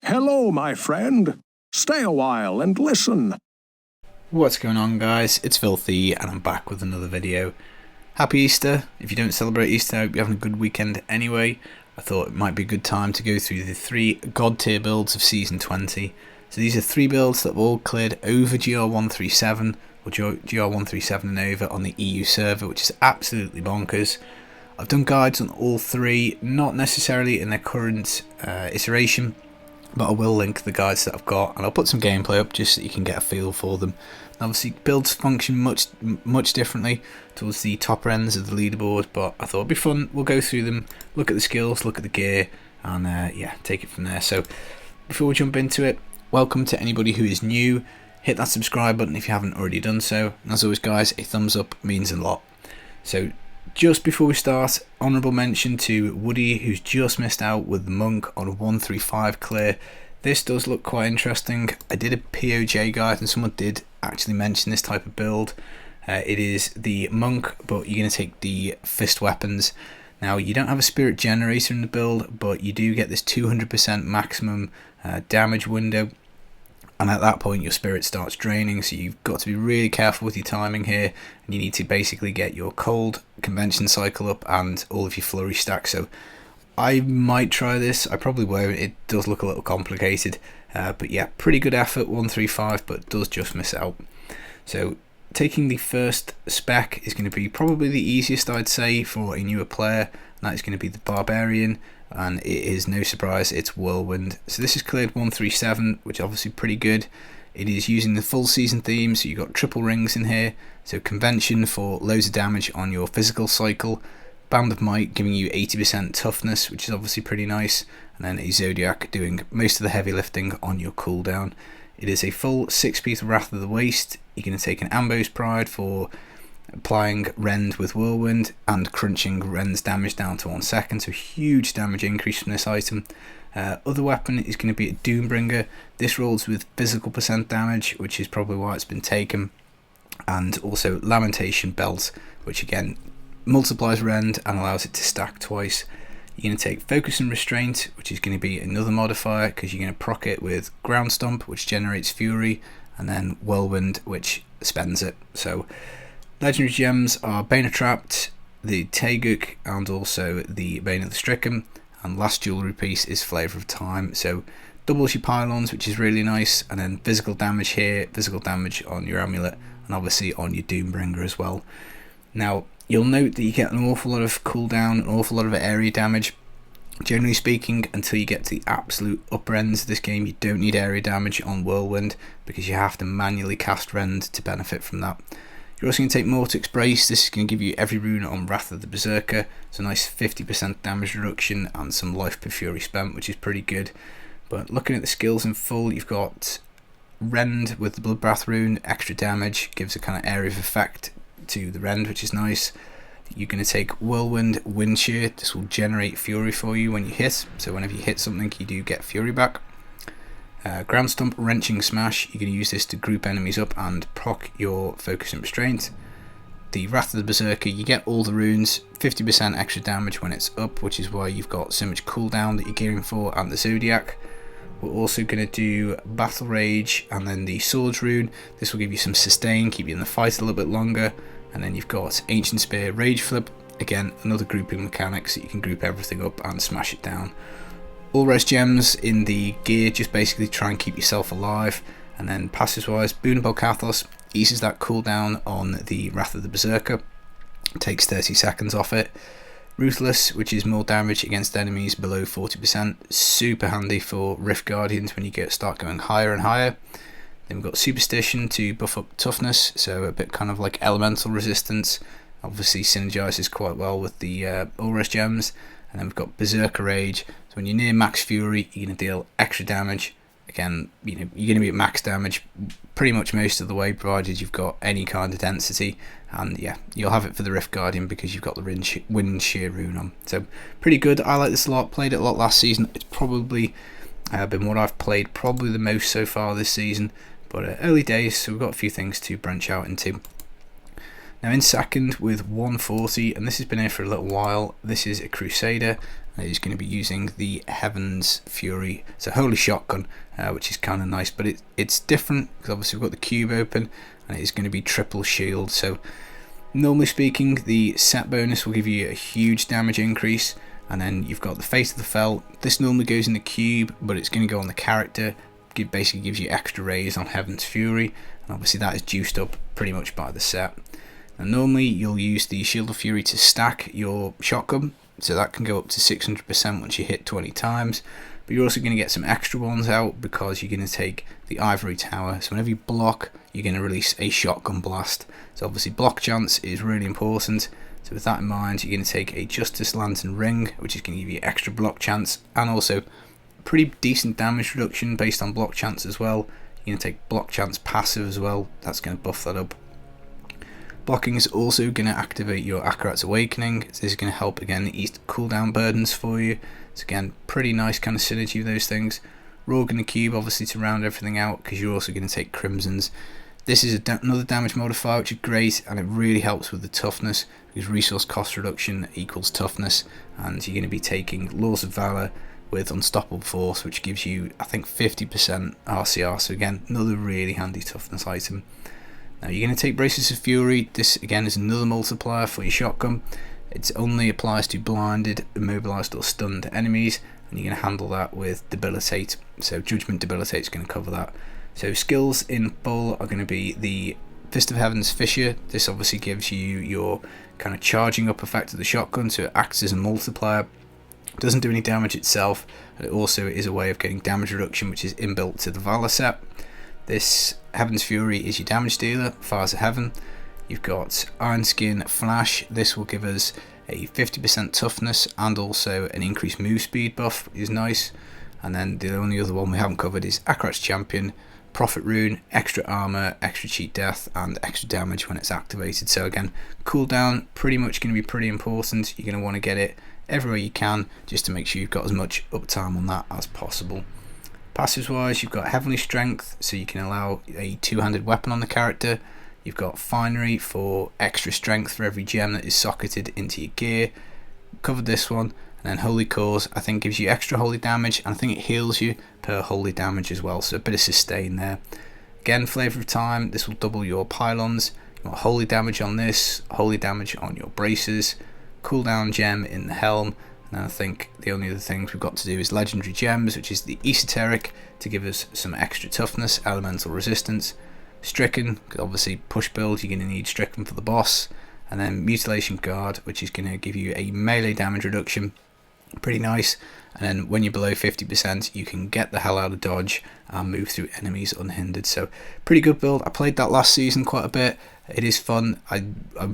Hello, my friend. Stay a while and listen. What's going on, guys? It's Filthy and I'm back with another video. Happy Easter. If you don't celebrate Easter, I hope you're having a good weekend anyway. I thought it might be a good time to go through the 3 god tier builds of Season 20. So these are 3 builds that have all cleared over GR137 or GR137 and over on the EU server, which is absolutely bonkers. I've done guides on all 3, not necessarily in their current iteration, but I will link the guides that I've got, and I'll put some gameplay up just so you can get a feel for them. And obviously builds function much differently towards the top ends of the leaderboard, but I thought it'd be fun. We'll go through them, look at the skills, look at the gear, and yeah, take it from there. So before we jump into it, welcome to anybody who is new. Hit that subscribe button if you haven't already done so, and as always guys, a thumbs up means a lot. So just before we start, honourable mention to Woody, who's just missed out with the monk on a 135 clear. This does look quite interesting. I did a POJ guide and someone did actually mention this type of build. It is the monk, but you're going to take the fist weapons. Now you don't have a spirit generator in the build, but you do get this 200% maximum damage window. And at that point your spirit starts draining, so you've got to be really careful with your timing here, and you need to basically get your cold convention cycle up and all of your flurry stacks. So I might try this, I probably won't, it does look a little complicated, but yeah, pretty good effort, 135, but does just miss out. So taking the first spec is going to be probably the easiest, I'd say, for a newer player, and that is going to be the Barbarian. And it is no surprise, it's whirlwind. So this is cleared 137, which is obviously pretty good. It is using the full season theme, so you've got triple rings in here. So convention for loads of damage on your physical cycle, band of might giving you 80% toughness, which is obviously pretty nice, and then a zodiac doing most of the heavy lifting on your cooldown. It is a full 6-piece Wrath of the Waste. You're going to take an Ambo's Pride for applying rend with whirlwind and crunching rend's damage down to 1 second, so huge damage increase from this item. Other weapon is going to be a Doombringer. This rolls with physical percent damage, which is probably why it's been taken, and also Lamentation Belt, which again multiplies rend and allows it to stack twice. You're going to take Focus and Restraint, which is going to be another modifier because you're going to proc it with Ground Stomp, which generates Fury, and then Whirlwind, which spends it. So legendary gems are Bane of Trapped, the Taeguk, and also the Bane of the Stricken, and last jewellery piece is Flavour of Time. So doubles your pylons, which is really nice, and then physical damage here, physical damage on your amulet, and obviously on your Doombringer as well. Now you'll note that you get an awful lot of cooldown, an awful lot of area damage. Generally speaking, until you get to the absolute upper ends of this game, you don't need area damage on Whirlwind because you have to manually cast rend to benefit from that. You're also going to take Mortix Brace. This is going to give you every rune on Wrath of the Berserker. It's a nice 50% damage reduction and some life per fury spent, which is pretty good. But looking at the skills in full, you've got Rend with the Bloodbath rune, extra damage, gives a kind of area of effect to the Rend, which is nice. You're going to take Whirlwind Wind Shear. This will generate Fury for you when you hit, so whenever you hit something you do get Fury back. Ground Stomp Wrenching Smash, you're going to use this to group enemies up and proc your Focus and Restraint. The Wrath of the Berserker, you get all the runes, 50% extra damage when it's up, which is why you've got so much cooldown that you're gearing for, and the Zodiac. We're also going to do Battle Rage and then the Swords rune. This will give you some sustain, keep you in the fight a little bit longer. And then you've got Ancient Spear Rage Flip, again another grouping mechanic so you can group everything up and smash it down. All res gems in the gear, just basically try and keep yourself alive. And then passive wise, Boon of Belcathos eases that cooldown on the Wrath of the Berserker, takes 30 seconds off it. Ruthless, which is more damage against enemies below 40%, super handy for Rift Guardians when you start going higher and higher. Then we've got Superstition to buff up toughness, so a bit kind of like elemental resistance, obviously synergizes quite well with the all res gems. And then we've got Berserker Rage, so when you're near max fury you're going to deal extra damage. Again, you know, you're going to be at max damage pretty much most of the way, provided you've got any kind of density, and yeah, you'll have it for the Rift Guardian because you've got the Wind Shear rune on. So pretty good, I like this a lot, played it a lot last season. It's probably been what I've played probably the most so far this season, but early days, so we've got a few things to branch out into. Now in second with 140, and this has been here for a little while, this is a Crusader, and he's going to be using the Heaven's Fury. It's a holy shotgun, which is kind of nice, but it's different because obviously we've got the cube open, and it is going to be triple shield. So normally speaking, the set bonus will give you a huge damage increase, and then you've got the Fate of the Fell. This normally goes in the cube, but it's going to go on the character. It basically gives you extra raise on Heaven's Fury, and obviously that is juiced up pretty much by the set. And normally you'll use the Shield of Fury to stack your shotgun, so that can go up to 600% once you hit 20 times. But you're also going to get some extra ones out because you're going to take the Ivory Tower. So whenever you block, you're going to release a shotgun blast. So obviously block chance is really important. So with that in mind, you're going to take a Justice Lantern Ring, which is going to give you extra block chance, and also pretty decent damage reduction based on block chance as well. You're going to take block chance passive as well. That's going to buff that up. Blocking is also going to activate your Akarat's Awakening. So this is going to help again ease cooldown burdens for you. So again, pretty nice kind of synergy of those things. Rogue in the cube obviously to round everything out, because you're also going to take Crimsons. This is another damage modifier, which is great, and it really helps with the toughness, because resource cost reduction equals toughness, and you're going to be taking Laws of Valor with Unstoppable Force, which gives you, I think, 50% RCR. So again, another really handy toughness item. Now you're going to take Braces of Fury. This again is another multiplier for your shotgun. It only applies to blinded, immobilized or stunned enemies, and you're going to handle that with Debilitate. So Judgment Debilitate is going to cover that. So skills in full are going to be the Fist of Heaven's Fissure. This obviously gives you your kind of charging up effect of the shotgun, so it acts as a multiplier. It doesn't do any damage itself, and it also is a way of getting damage reduction, which is inbuilt to the Valor set. This Heaven's Fury is your damage dealer, Fires of Heaven. You've got Iron Skin Flash. This will give us a 50% toughness and also an increased move speed buff, which is nice. And then the only other one we haven't covered is Akarat's Champion, Prophet Rune, extra armor, extra cheat death, and extra damage when it's activated. So again, cooldown pretty much going to be pretty important. You're going to want to get it everywhere you can, just to make sure you've got as much uptime on that as possible. Passives wise, you've got Heavenly Strength, so you can allow a two-handed weapon on the character. You've got Finery for extra strength for every gem that is socketed into your gear. Covered this one. And then Holy Cause, I think, gives you extra holy damage, and I think it heals you per holy damage as well, so a bit of sustain there. Again, Flavour of Time, this will double your pylons. You want holy damage on this, holy damage on your braces, cooldown gem in the helm. And I think the only other things we've got to do is Legendary Gems, which is the Esoteric, to give us some extra toughness, elemental resistance. Stricken, obviously push build, you're going to need Stricken for the boss. And then Mutilation Guard, which is going to give you a melee damage reduction. Pretty nice. And then when you're below 50%, you can get the hell out of dodge and move through enemies unhindered. So pretty good build. I played that last season quite a bit. It is fun. I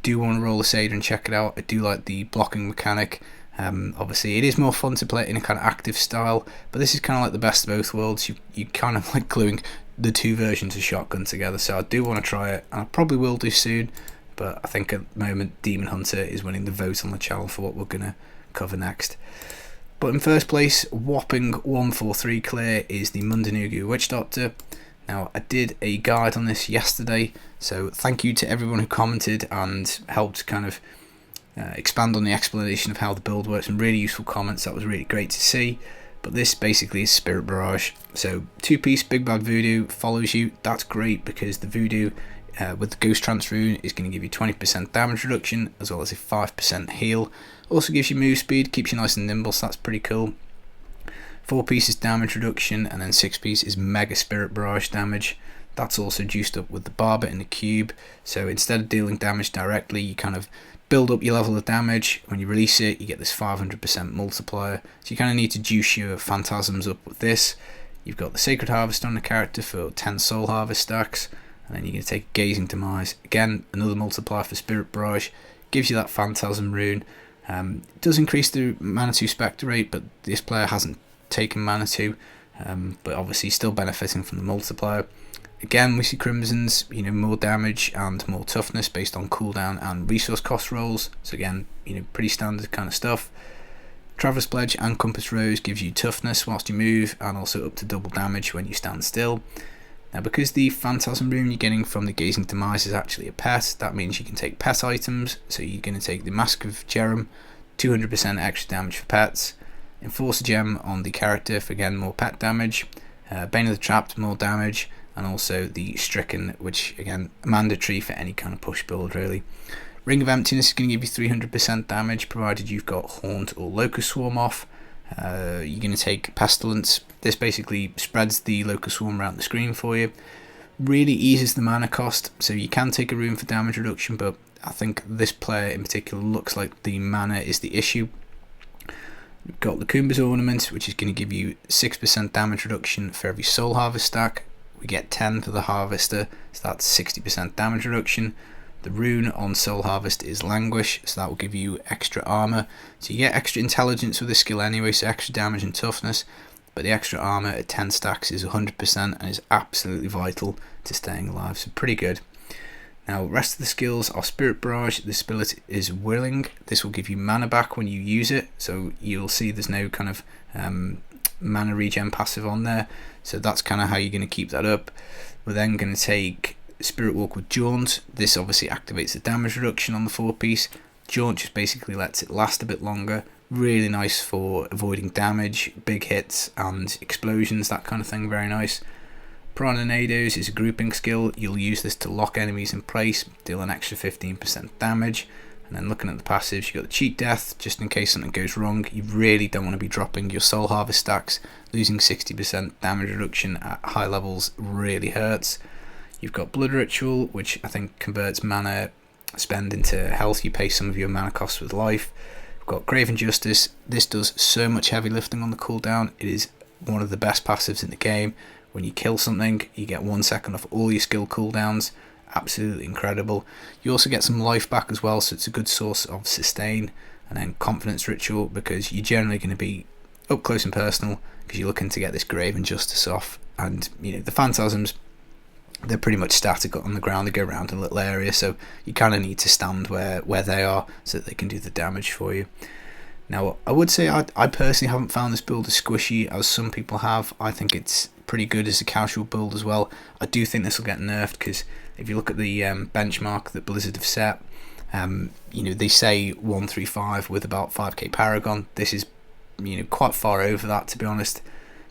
do want to roll a Crusader and check it out. I do like the blocking mechanic. Obviously it is more fun to play it in a kind of active style, but this is kind of like the best of both worlds. You kind of like gluing the two versions of shotgun together, so I do want to try it, and I probably will do soon, but I think at the moment Demon Hunter is winning the vote on the channel for what we're going to cover next. But in first place, whopping 143 clear, is the Mundanugu Witch Doctor. Now, I did a guide on this yesterday, so thank you to everyone who commented and helped kind of expand on the explanation of how the build works, and really useful comments. That was really great to see. But this basically is Spirit Barrage. So 2-piece Big Bad Voodoo follows you. That's great because the Voodoo with the Ghost Trance rune is going to give you 20% damage reduction as well as a 5% heal. Also gives you move speed, keeps you nice and nimble, so that's pretty cool. 4 pieces damage reduction, and then 6 pieces Mega Spirit Barrage damage. That's also juiced up with the Barber in the cube. So instead of dealing damage directly, you kind of build up your level of damage. When you release it, you get this 500% multiplier. So you kind of need to juice your phantasms up with this. You've got the Sacred Harvest on the character for 10 Soul Harvest stacks. And then you're going to take Gazing Demise. Again, another multiplier for Spirit Barrage. Gives you that Phantasm rune. It does increase the Manitou Spectre rate, but this player hasn't taken Manitou. But obviously still benefiting from the multiplier. Again, we see Crimsons, more damage and more toughness based on cooldown and resource cost rolls. So again, pretty standard kind of stuff. Traveler's Pledge and Compass Rose gives you toughness whilst you move, and also up to double damage when you stand still. Now, because the Phantasm rune you're getting from the Gazing Demise is actually a pet, that means you can take pet items. So you're going to take the Mask of Jerem, 200% extra damage for pets. Enforcer Gem on the character for, again, more pet damage. Bane of the Trapped, more damage. And also the Stricken, which, again, mandatory for any kind of push build, really. Ring of Emptiness is going to give you 300% damage, provided you've got Haunt or Locust Swarm off. You're going to take Pestilence. This basically spreads the Locust Swarm around the screen for you. Really eases the mana cost, so you can take a rune for damage reduction, but I think this player in particular looks like the mana is the issue. We've got Lakumba's Ornament, which is going to give you 6% damage reduction for every Soul Harvest stack. We get 10 for the Harvester, so that's 60% damage reduction. The rune on Soul Harvest is Languish, so that will give you extra armor. So you get extra intelligence with this skill anyway, so extra damage and toughness. But the extra armor at 10 stacks is 100% and is absolutely vital to staying alive, so pretty good. Now, the rest of the skills are Spirit Barrage. This ability is Whirling. This will give you mana back when you use it, so you'll see there's no kind of mana regen passive on there. So that's kind of how you're going to keep that up. We're then going to take Spirit Walk with Jaunt. This obviously activates the damage reduction on the 4-piece. Jaunt just basically lets it last a bit longer. Really nice for avoiding damage, big hits and explosions, that kind of thing, very nice. Tornadoes is a grouping skill. You'll use this to lock enemies in place, deal an extra 15% damage. And then looking at the passives, you've got the Cheat Death, just in case something goes wrong. You really don't want to be dropping your Soul Harvest stacks. Losing 60% damage reduction at high levels really hurts. You've got Blood Ritual, which I think converts mana spend into health. You pay some of your mana costs with life. We've got Grave Injustice. This does so much heavy lifting on the cooldown. It is one of the best passives in the game. When you kill something, you get 1 second off all your skill cooldowns. Absolutely incredible. You also get some life back as well, so it's a good source of sustain. And then Confidence Ritual, because you're generally going to be up close and personal because you're looking to get this Grave Injustice off. And you know, the Phantasms, they're pretty much static on the ground. They go around in a little area, so you kind of need to stand where they are so that they can do the damage for you. Now, I would say I personally haven't found this build as squishy as some people have. I think it's pretty good as a casual build as well. I do think this will get nerfed because if you look at the benchmark that Blizzard have set, you know, they say 135 with about 5k Paragon. This is, you know, quite far over that, to be honest.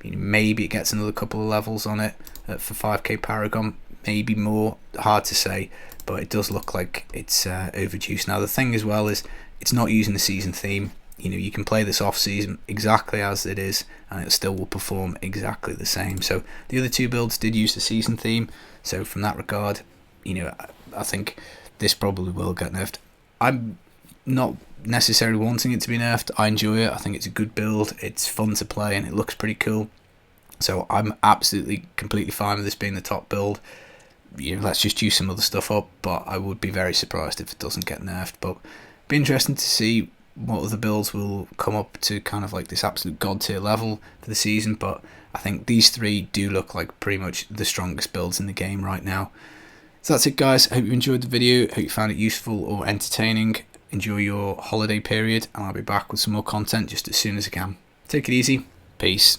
You know, maybe it gets another couple of levels on it for 5k Paragon, maybe more, hard to say, but it does look like it's overjuiced. Now the thing as well is it's not using the season theme. You know, you can play this off season exactly as it is and it still will perform exactly the same. So the other two builds did use the season theme, so from that regard, you know, I think this probably will get nerfed. I'm not necessarily wanting it to be nerfed. I enjoy it. I think it's a good build. It's fun to play and it looks pretty cool. So I'm absolutely completely fine with this being the top build. You know, let's just use some other stuff up, but I would be very surprised if it doesn't get nerfed. But be interesting to see what other builds will come up to kind of like this absolute god tier level for the season. But I think these three do look like pretty much the strongest builds in the game right now. So that's it, guys. I hope you enjoyed the video. Hope you found it useful or entertaining. Enjoy your holiday period, and I'll be back with some more content just as soon as I can. Take it easy. Peace.